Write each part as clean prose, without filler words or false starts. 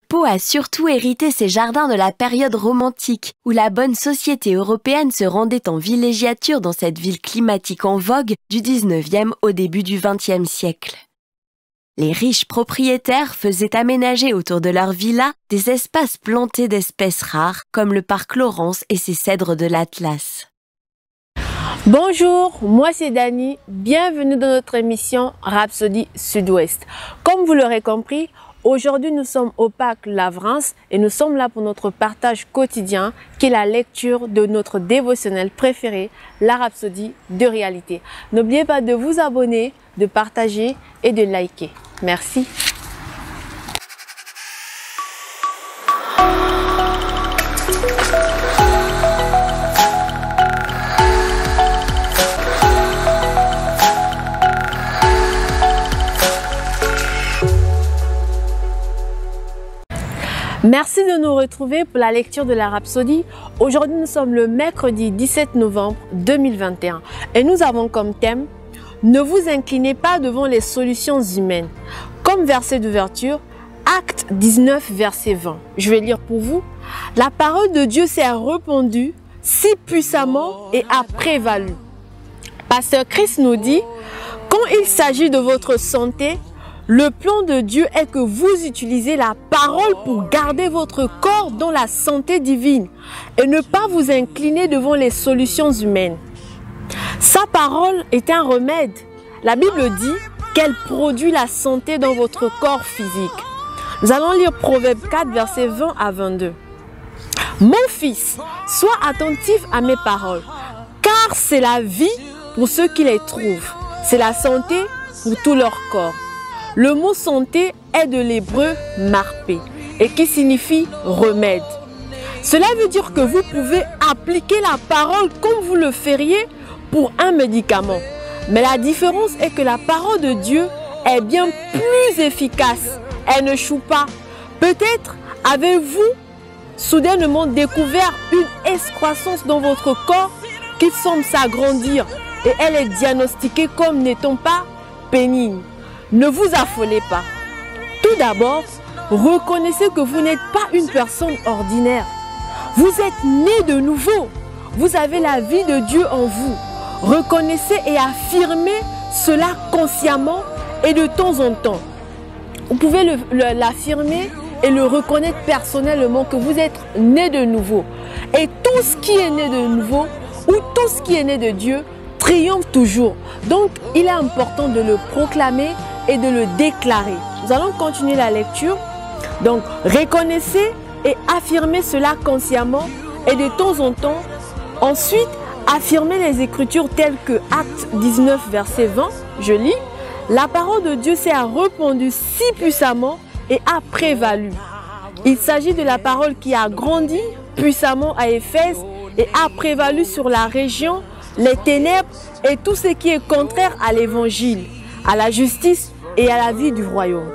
Pau a surtout hérité ses jardins de la période romantique, où la bonne société européenne se rendait en villégiature dans cette ville climatique en vogue du 19e au début du 20e siècle. Les riches propriétaires faisaient aménager autour de leur villa des espaces plantés d'espèces rares, comme le parc Laurence et ses cèdres de l'Atlas. Bonjour, moi c'est Dani, bienvenue dans notre émission Rhapsody Sud-Ouest. Comme vous l'aurez compris, aujourd'hui nous sommes au parc Lavrance et nous sommes là pour notre partage quotidien qui est la lecture de notre dévotionnel préféré, la Rhapsody de réalité. N'oubliez pas de vous abonner, de partager et de liker. Merci. Merci de nous retrouver pour la lecture de la Rhapsody. Aujourd'hui, nous sommes le mercredi 17 novembre 2021 et nous avons comme thème « Ne vous inclinez pas devant les solutions humaines ». Comme verset d'ouverture, Acte 19, verset 20. Je vais lire pour vous. « La parole de Dieu s'est répandue si puissamment et a prévalu ». Pasteur Chris nous dit « Quand il s'agit de votre santé, le plan de Dieu est que vous utilisez la parole pour garder votre corps dans la santé divine et ne pas vous incliner devant les solutions humaines. Sa parole est un remède. La Bible dit qu'elle produit la santé dans votre corps physique. Nous allons lire Proverbe 4, versets 20 à 22. « Mon fils, sois attentif à mes paroles, car c'est la vie pour ceux qui les trouvent. C'est la santé pour tout leur corps. » Le mot santé est de l'hébreu marpé et qui signifie remède. Cela veut dire que vous pouvez appliquer la parole comme vous le feriez pour un médicament. Mais la différence est que la parole de Dieu est bien plus efficace. Elle ne choue pas. Peut-être avez-vous soudainement découvert une excroissance dans votre corps qui semble s'agrandir et elle est diagnostiquée comme n'étant pas bénigne. Ne vous affolez pas. Tout d'abord, reconnaissez que vous n'êtes pas une personne ordinaire. Vous êtes né de nouveau. Vous avez la vie de Dieu en vous. Reconnaissez et affirmez cela consciemment et de temps en temps. Vous pouvez l'affirmer et le reconnaître personnellement que vous êtes né de nouveau. Et tout ce qui est né de nouveau ou tout ce qui est né de Dieu triomphe toujours. Donc, il est important de le proclamer et de le déclarer. Nous allons continuer la lecture. Donc, reconnaissez et affirmez cela consciemment et de temps en temps. Ensuite, affirmez les Écritures telles que Acte 19, verset 20. Je lis. La parole de Dieu s'est répandue si puissamment et a prévalu. Il s'agit de la parole qui a grandi puissamment à Éphèse et a prévalu sur la région, les ténèbres et tout ce qui est contraire à l'évangile, à la justice et à la vie du royaume.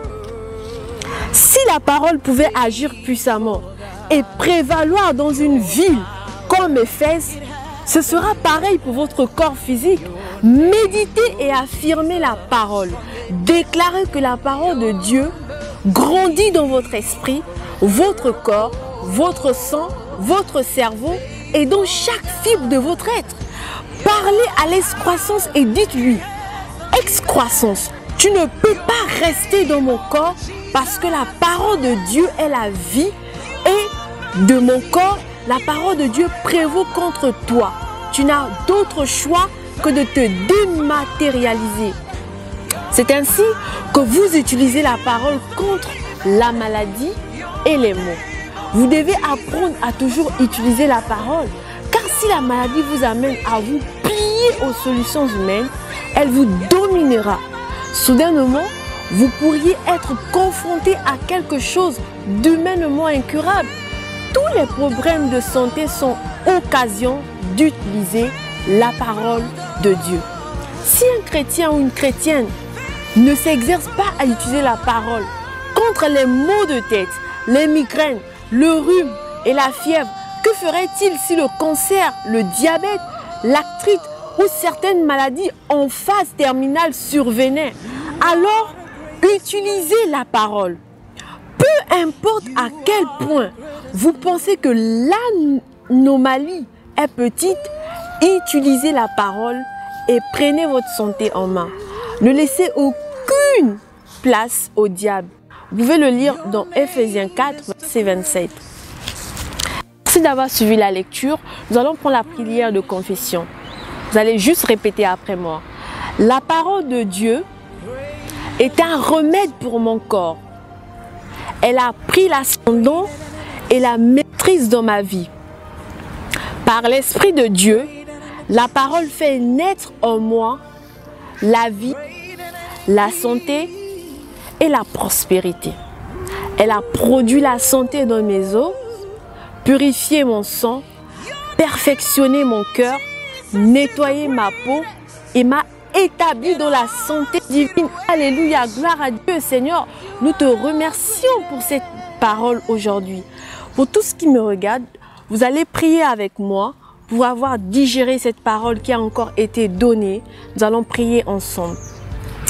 Si la parole pouvait agir puissamment et prévaloir dans une ville comme Éphèse, ce sera pareil pour votre corps physique. Méditez et affirmez la parole. Déclarez que la parole de Dieu grandit dans votre esprit, votre corps, votre sang, votre cerveau et dans chaque fibre de votre être. Parlez à l'excroissance et dites-lui, excroissance, tu ne peux pas rester dans mon corps parce que la parole de Dieu est la vie et de mon corps, la parole de Dieu prévaut contre toi. Tu n'as d'autre choix que de te dématérialiser. C'est ainsi que vous utilisez la parole contre la maladie et les maux. Vous devez apprendre à toujours utiliser la parole. Car si la maladie vous amène à vous plier aux solutions humaines, elle vous dominera. Soudainement, vous pourriez être confronté à quelque chose d'humainement incurable. Tous les problèmes de santé sont occasion d'utiliser la parole de Dieu. Si un chrétien ou une chrétienne ne s'exerce pas à utiliser la parole contre les maux de tête, les migraines, le rhume et la fièvre, que ferait-il si le cancer, le diabète, l'arthrite ou certaines maladies en phase terminale survenaient? Alors, utilisez la parole. Peu importe à quel point vous pensez que l'anomalie est petite, utilisez la parole et prenez votre santé en main. Ne laissez aucune place au diable. Vous pouvez le lire dans Ephésiens 4, verset 27. Merci d'avoir suivi la lecture. Nous allons prendre la prière de confession. Vous allez juste répéter après moi. La parole de Dieu est un remède pour mon corps. Elle a pris l'ascendant et la maîtrise dans ma vie. Par l'Esprit de Dieu, la parole fait naître en moi la vie, la santé et la prospérité. Elle a produit la santé dans mes os, purifié mon sang, perfectionné mon cœur, nettoyé ma peau et m'a établi dans la santé divine. Alléluia, gloire à Dieu, Seigneur. Nous te remercions pour cette parole aujourd'hui. Pour tout ce qui me regarde, vous allez prier avec moi pour avoir digéré cette parole qui a encore été donnée. Nous allons prier ensemble.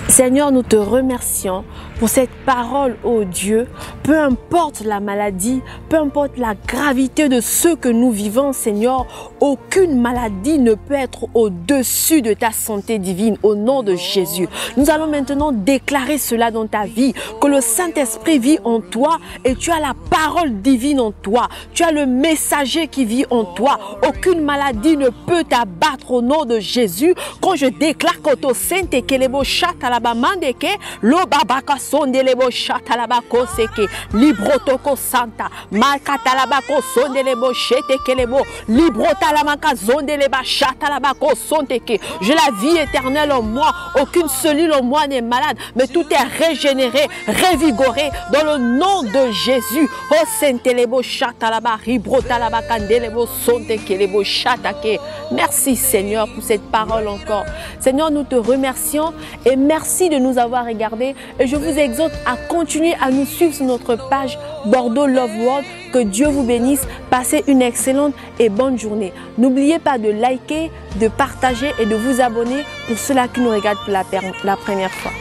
Seigneur, nous te remercions pour cette parole, ô Dieu. Peu importe la maladie, peu importe la gravité de ce que nous vivons, Seigneur, aucune maladie ne peut être au-dessus de ta santé divine, au nom de Jésus. Nous allons maintenant déclarer cela dans ta vie, que le Saint-Esprit vit en toi et tu as la parole divine en toi. Tu as le messager qui vit en toi. Aucune maladie ne peut t'abattre au nom de Jésus. Quand je déclare que to sente kelebo chatalaba mandeke, lo babaka sondelebo chatalabako seke, librotoko santa, makatalabako sondelebo chete kelebo, librotalamaka zondeleba chatalabako sonteke. J'ai la vie éternelle en moi, aucune cellule en moi n'est malade, mais tout est régénéré, revigoré dans le nom de Jésus. Oh sentelebo chatalaba, ribrotalabaka ndelebo sontekelebo chatake. Merci Seigneur pour cette parole encore. Seigneur, nous te remercions et merci de nous avoir regardés. Et je vous exhorte à continuer à nous suivre sur notre page Bordeaux Love World. Que Dieu vous bénisse. Passez une excellente et bonne journée. N'oubliez pas de liker, de partager et de vous abonner pour ceux-là qui nous regardent pour la première fois.